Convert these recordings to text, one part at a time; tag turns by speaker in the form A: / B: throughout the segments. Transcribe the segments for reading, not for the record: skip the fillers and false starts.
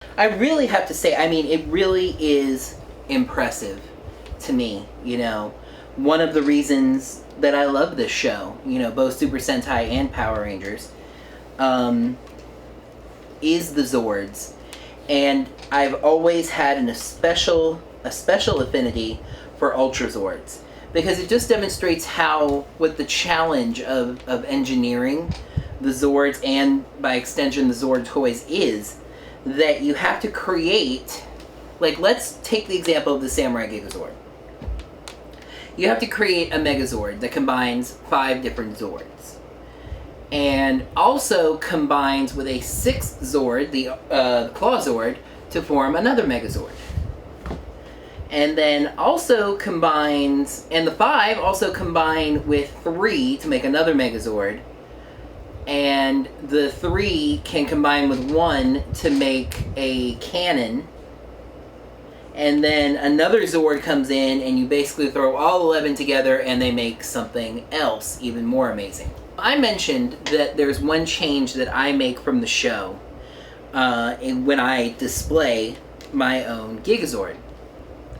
A: I really have to say, I mean, it really is impressive to me, you know. One of the reasons that I love this show, you know, both Super Sentai and Power Rangers, um, is the Zords. And I've always had a special affinity for Ultra Zords. Because it just demonstrates how, with the challenge of engineering the Zords and, by extension, the Zord toys is, that you have to create, like, let's take the example of the Samurai Gigazord. You have to create a Megazord that combines 5 different Zords. And also combines with a 6th Zord, the Claw Zord, to form another Megazord. And then also combines, and the 5 also combine with 3 to make another Megazord. And the 3 can combine with 1 to make a cannon. And then another Zord comes in and you basically throw all 11 together and they make something else even more amazing. I mentioned that there's one change that I make from the show when I display my own Gigazord.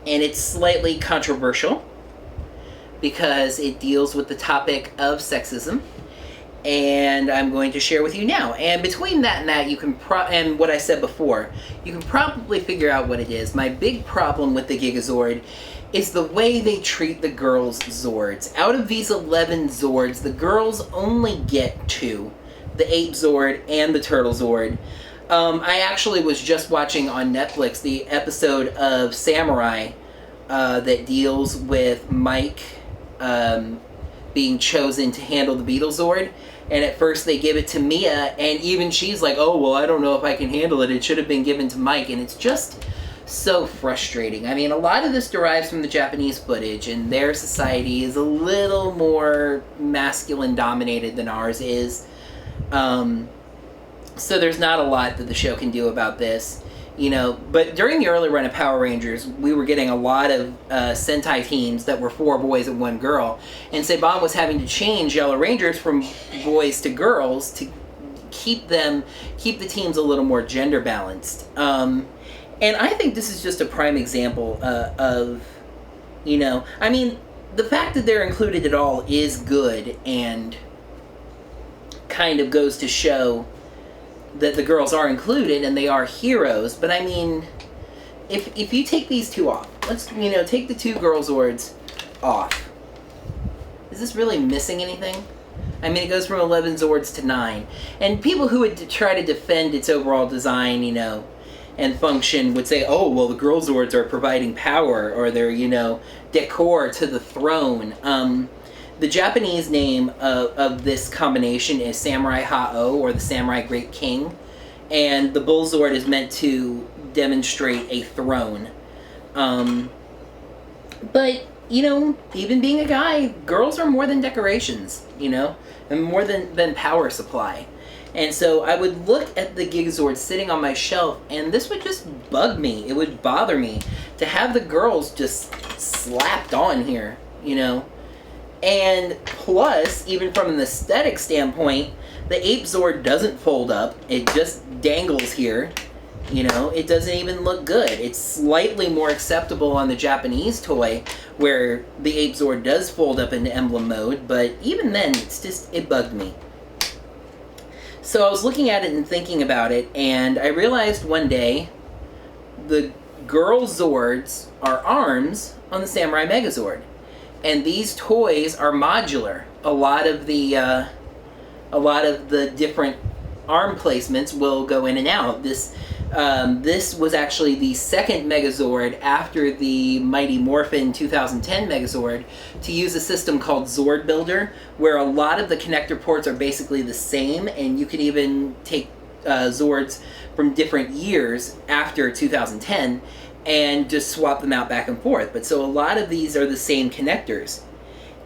A: And it's slightly controversial because it deals with the topic of sexism. And I'm going to share with you now. And between that and that, you can and what I said before, you can probably figure out what it is. My big problem with the Gigazord is the way they treat the girls' Zords. Out of these 11 Zords, the girls only get 2. The Ape Zord and the Turtle Zord. I actually was just watching on Netflix the episode of Samurai that deals with Mike being chosen to handle the Beetle Zord. And at first they give it to Mia, and even she's like, oh, well, I don't know if I can handle it. It should have been given to Mike. And it's just so frustrating. I mean, a lot of this derives from the Japanese footage, and their society is a little more masculine-dominated than ours is. So there's not a lot that the show can do about this. You know, but during the early run of Power Rangers, we were getting a lot of Sentai teams that were 4 boys and 1 girl. And Saban was having to change Yellow Rangers from boys to girls to keep the teams a little more gender balanced. And I think this is just a prime example of, you know, I mean, the fact that they're included at all is good and kind of goes to show that the girls are included and they are heroes. But I mean, if you take these 2 off, let's, you know, take the 2 girl Zords off. Is this really missing anything? I mean, it goes from 11 Zords to 9. And people who would try to defend its overall design, you know, and function would say, oh, well, the girl Zords are providing power, or they're, you know, decor to the throne. The Japanese name of this combination is Samurai Ha-Oh, or the Samurai Great King. And the Bull Zord is meant to demonstrate a throne. But, you know, even being a guy, girls are more than decorations, you know, and more than power supply. And so I would look at the Gigazord sitting on my shelf, and this would just bug me. It would bother me to have the girls just slapped on here, you know. And plus, even from an aesthetic standpoint, the Ape Zord doesn't fold up. It just dangles here. You know, it doesn't even look good. It's slightly more acceptable on the Japanese toy, where the Ape Zord does fold up into emblem mode, but even then, it bugged me. So I was looking at it and thinking about it, and I realized one day, the girl Zords are arms on the Samurai Megazord. And these toys are modular. A lot of the different arm placements will go in and out. This was actually the 2nd Megazord after the Mighty Morphin 2010 Megazord to use a system called Zord Builder, where a lot of the connector ports are basically the same, and you can even take Zords from different years after 2010 and just swap them out back and forth. But so a lot of these are the same connectors.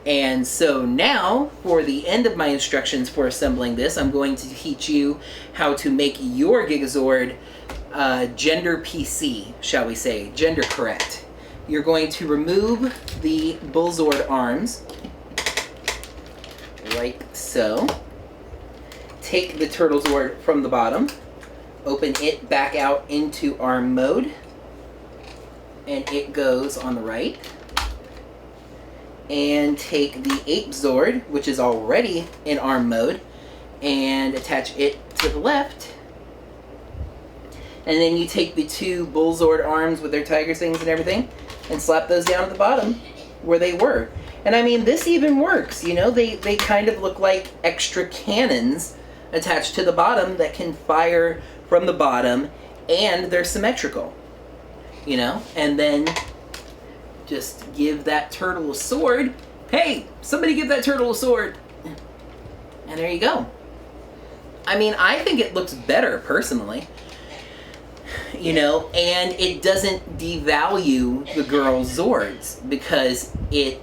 A: And so now, for the end of my instructions for assembling this, I'm going to teach you how to make your Gigazord gender PC, shall we say, gender correct. You're going to remove the Bull Zord arms, like so. Take the Turtle Zord from the bottom, open it back out into arm mode, and it goes on the right. And take the ape zord, which is already in arm mode, and attach it to the left. And then you take the two bull zord arms with their tiger things and everything and slap those down at the bottom where they were. And I mean, this even works, you know, they kind of look like extra cannons attached to the bottom that can fire from the bottom, and they're symmetrical, you know. And then just give that turtle a sword. Hey, somebody give that turtle a sword. And there you go. I mean, I think it looks better personally, you know, and it doesn't devalue the girl's zords because it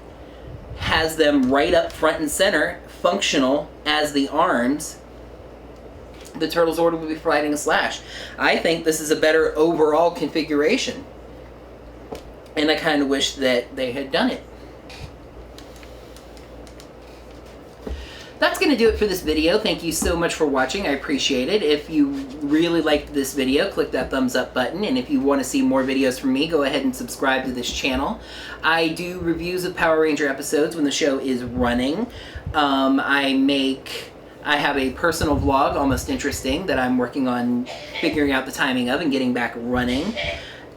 A: has them right up front and center, functional as the arms. The turtle zord will be fighting a slash. I think this is a better overall configuration. And I kind of wish that they had done it. That's going to do it for this video. Thank you so much for watching. I appreciate it. If you really liked this video, click that thumbs up button. And if you want to see more videos from me, go ahead and subscribe to this channel. I do reviews of Power Ranger episodes when the show is running. I have a personal vlog, Almost Interesting, that I'm working on figuring out the timing of and getting back running.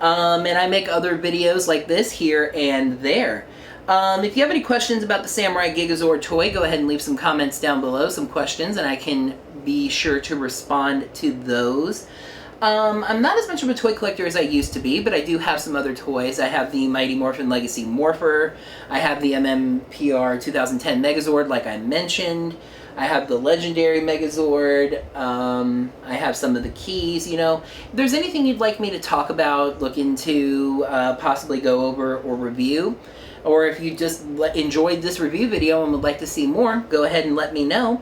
A: And I make other videos like this here and there. If you have any questions about the Samurai Gigazord toy, go ahead and leave some comments down below, some questions, and I can be sure to respond to those. I'm not as much of a toy collector as I used to be, but I do have some other toys. I have the Mighty Morphin Legacy Morpher. I have the MMPR 2010 Megazord, like I mentioned. I have the Legendary Megazord. I have some of the keys, you know. If there's anything you'd like me to talk about, look into, possibly go over or review, or if you just enjoyed this review video and would like to see more, go ahead and let me know.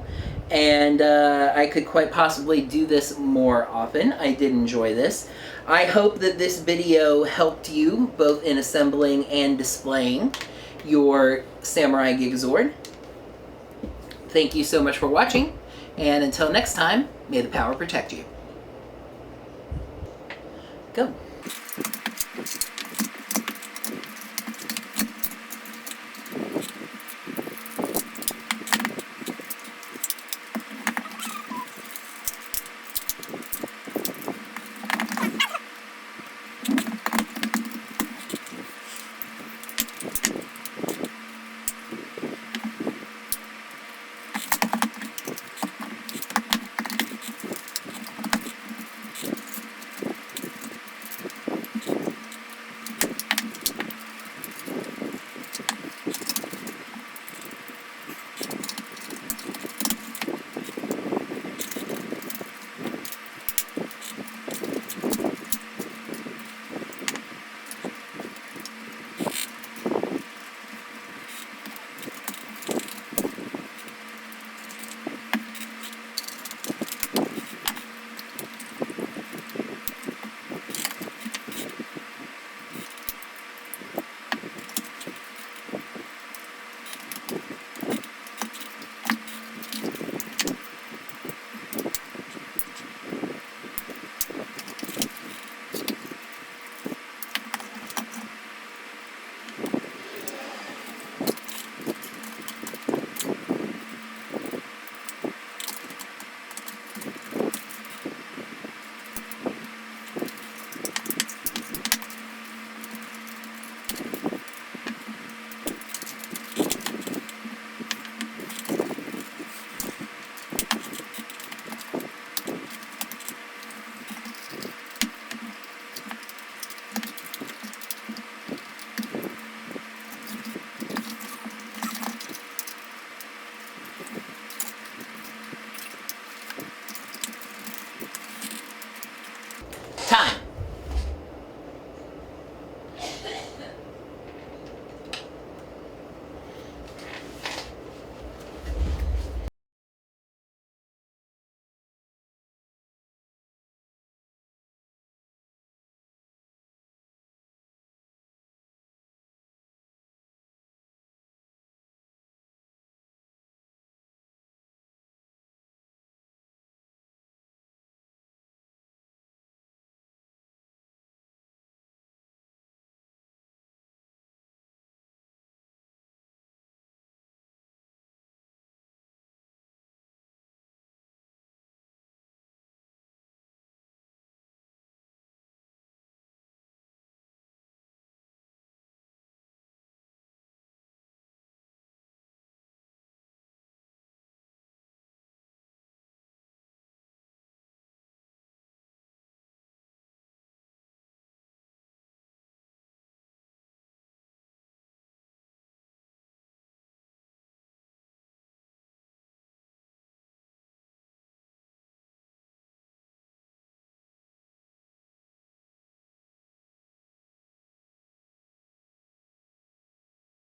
A: And I could quite possibly do this more often. I did enjoy this. I hope that this video helped you both in assembling and displaying your Samurai Gigazord. Thank you so much for watching, and until next time, may the power protect you. Go.